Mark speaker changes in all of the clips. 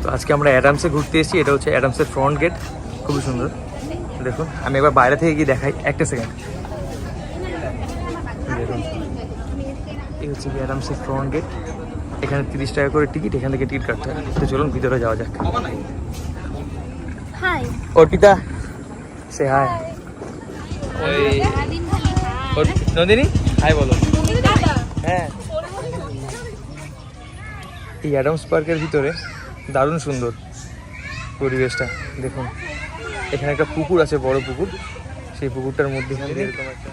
Speaker 1: তো আজকে আমরা অ্যাডামসে ঘুরতে এসেছি। এটা হচ্ছে অ্যাডামসের ফ্রন্ট গেট, খুবই সুন্দর। দেখুন আমি এবার বাইরে থেকে গিয়ে দেখাই, একটা সেকেন্ড। দেখুন এই হচ্ছে কি অ্যাডামসের ফ্রন্ট গেট। এখানে 30 টাকা করে টিকিট, এখান থেকে টিকিট কাটতে হয়। তো চলুন ভিতরে যাওয়া যাক।
Speaker 2: হাই
Speaker 1: অর্পিতা সে হাই। নন্দিনী হাই বলো। হ্যাঁ, এই অ্যাডামস পার্কের ভিতরে দারুণ সুন্দর পরিবেশটা। দেখুন এখানে একটা পুকুর আছে, বড় পুকুর। সেই পুকুরটার মধ্যে এরকম একটা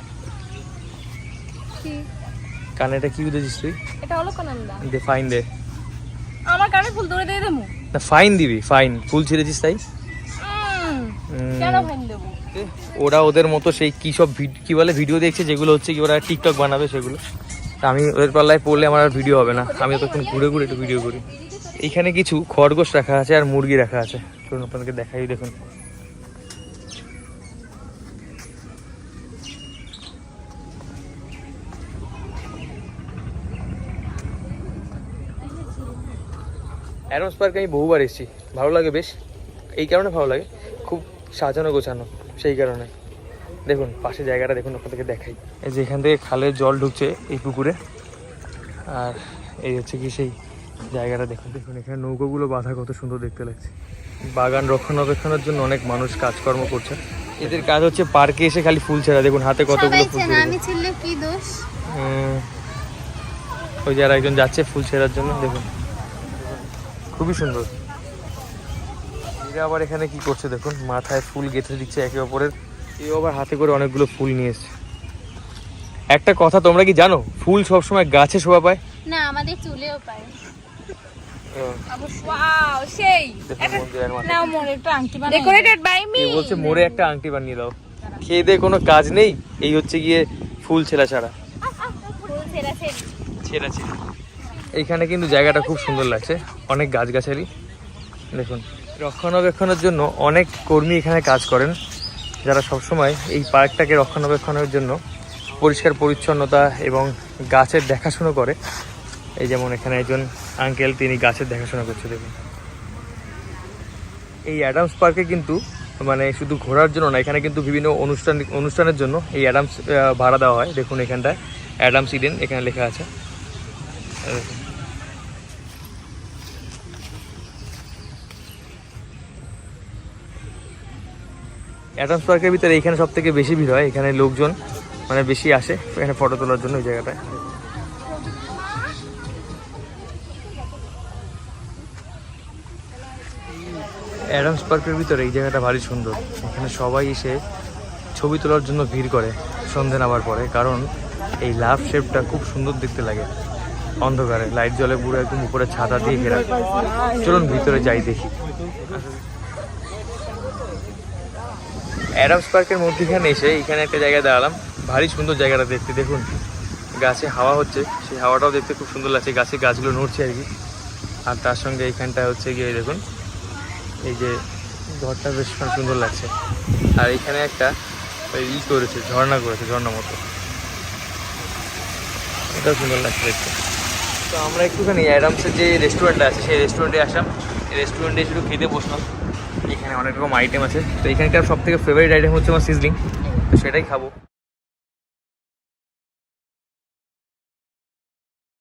Speaker 1: কানে, এটা কি বুঝেছিস তুই?
Speaker 2: এটা হলো কোনন্দা।
Speaker 1: দে ফাইন দে।
Speaker 2: আমার কানে ফুল ধরে দিয়ে দেবো
Speaker 1: না, ফাইন দিবি, ফাইন। ফুল ছিঁড়েছিস তাই?
Speaker 2: কেন ফাইন দেবো?
Speaker 1: ওরা ওদের মতো সেই কী সব কী বলে ভিডিও দেখছে, যেগুলো হচ্ছে কি ওরা টিকটক বানাবে সেগুলো। তা আমি ওদের পাল্লায় পড়লে আমার আর ভিডিও হবে না। আমি তখন ঘুরে ঘুরে একটু ভিডিও করি। এইখানে কিছু খরগোশ রাখা আছে আর মুরগি রাখা আছে। চলুন আপনাদেরকে দেখাই। দেখুন অ্যাডামস পার্কে আমি বহুবার এসেছি, ভালো লাগে বেশ। এই কারণে ভালো লাগে, খুব সাজানো গোছানো, সেই কারণে। দেখুন পাশে জায়গাটা দেখুন, আপনাদেরকে দেখাই। এই যে এখান থেকে খালের জল ঢুকছে এই পুকুরে, আর এই হচ্ছে কি সেই জায়গাটা। দেখুন দেখুন এখানে নৌকোগুলো বাঁধা, কত সুন্দর দেখতে লাগছে। বাগান রক্ষণাবেক্ষণের জন্য অনেক মানুষ কাজকর্ম করছে। এদের কাজ হচ্ছে পার্কে এসে খালি ফুল ছেঁড়া। দেখুন হাতে কতগুলো ফুল।
Speaker 2: আমি ছেড়লে কি দোষ?
Speaker 1: ওই যে আর একজন যাচ্ছে ফুল ছেঁড়ার জন্য। দেখুন খুবই সুন্দর। এরা আবার এখানে কি করছে দেখুন, মাথায় ফুল গেঁথে দিচ্ছে একে অপরের। কেউ আবার হাতে করে অনেকগুলো ফুল নিয়ে এসছে। একটা কথা তোমরা কি জানো, ফুল সবসময় গাছে শোভা পায়
Speaker 2: না, আমাদের চুলেও পায়।
Speaker 1: বলছে মোড়ে একটা আংটি বানিয়ে দাও। খেয়ে দিয়ে কোনো কাজ নেই, এই হচ্ছে গিয়ে ফুল ছেঁড়া ছাড়া। এইখানে কিন্তু জায়গাটা খুব সুন্দর লাগছে, অনেক গাছগাছালি। দেখুন রক্ষণাবেক্ষণের জন্য অনেক কর্মী এখানে কাজ করেন, যারা সবসময় এই পার্কটাকে রক্ষণাবেক্ষণের জন্য পরিষ্কার পরিচ্ছন্নতা এবং গাছের দেখাশোনা করে। এই যেমন এখানে একজন আঙ্কেল, তিনি গাছের দেখাশোনা করছে। দেখুন এই অ্যাডামস পার্কে কিন্তু মানে শুধু ঘোরার জন্য না, এখানে কিন্তু বিভিন্ন অনুষ্ঠানের জন্য এই অ্যাডামস ভাড়া দেওয়া হয়। দেখুন এখানটায় অ্যাডামস ইডেন এখানে লেখা আছে। অ্যাডামস পার্কের ভিতরে এখানে সব থেকে বেশি ভিড় হয়, এখানে লোকজন মানে বেশি আসে এখানে ফটো তোলার জন্য। ওই জায়গাটায় অ্যাডামস পার্কের ভিতরে এই জায়গাটা ভারী সুন্দর। এখানে সবাই এসে ছবি তোলার জন্য ভিড় করে সন্ধে নামার পরে, কারণ এই লাভ শেপটা খুব সুন্দর দেখতে লাগে অন্ধকারে। লাইট জ্বলে পুরো একদম উপরে ছাতা দিয়ে ঘেরা। চলুন ভিতরে যাই দেখি। অ্যাডামস পার্কের মধ্যেখানে এসে এখানে একটা জায়গায় দাঁড়ালাম, ভারী সুন্দর জায়গাটা দেখতে। দেখুন গাছে হাওয়া হচ্ছে, সেই হাওয়াটাও দেখতে খুব সুন্দর লাগছে। গাছগুলো নড়ছে আর কি। আর তার সঙ্গে এইখানটা হচ্ছে গিয়ে দেখুন এই যে ঘরটা বেশ সুন্দর লাগছে। আর এখানে একটা করেছে, ঝর্ণা করেছে, ঝর্ণা মতো, এটাও সুন্দর লাগছে দেখতে। তো আমরা একটুখানি অ্যাডামসের যে রেস্টুরেন্টটা আছে সেই রেস্টুরেন্টে আসলাম। এই রেস্টুরেন্টে শুধু খেতে বসলাম। এখানে অনেক রকম আইটেম আছে। তো এখানকার সব থেকে ফেভারিট আইটেম হচ্ছে আমার সিজলিং, তো সেটাই খাবো।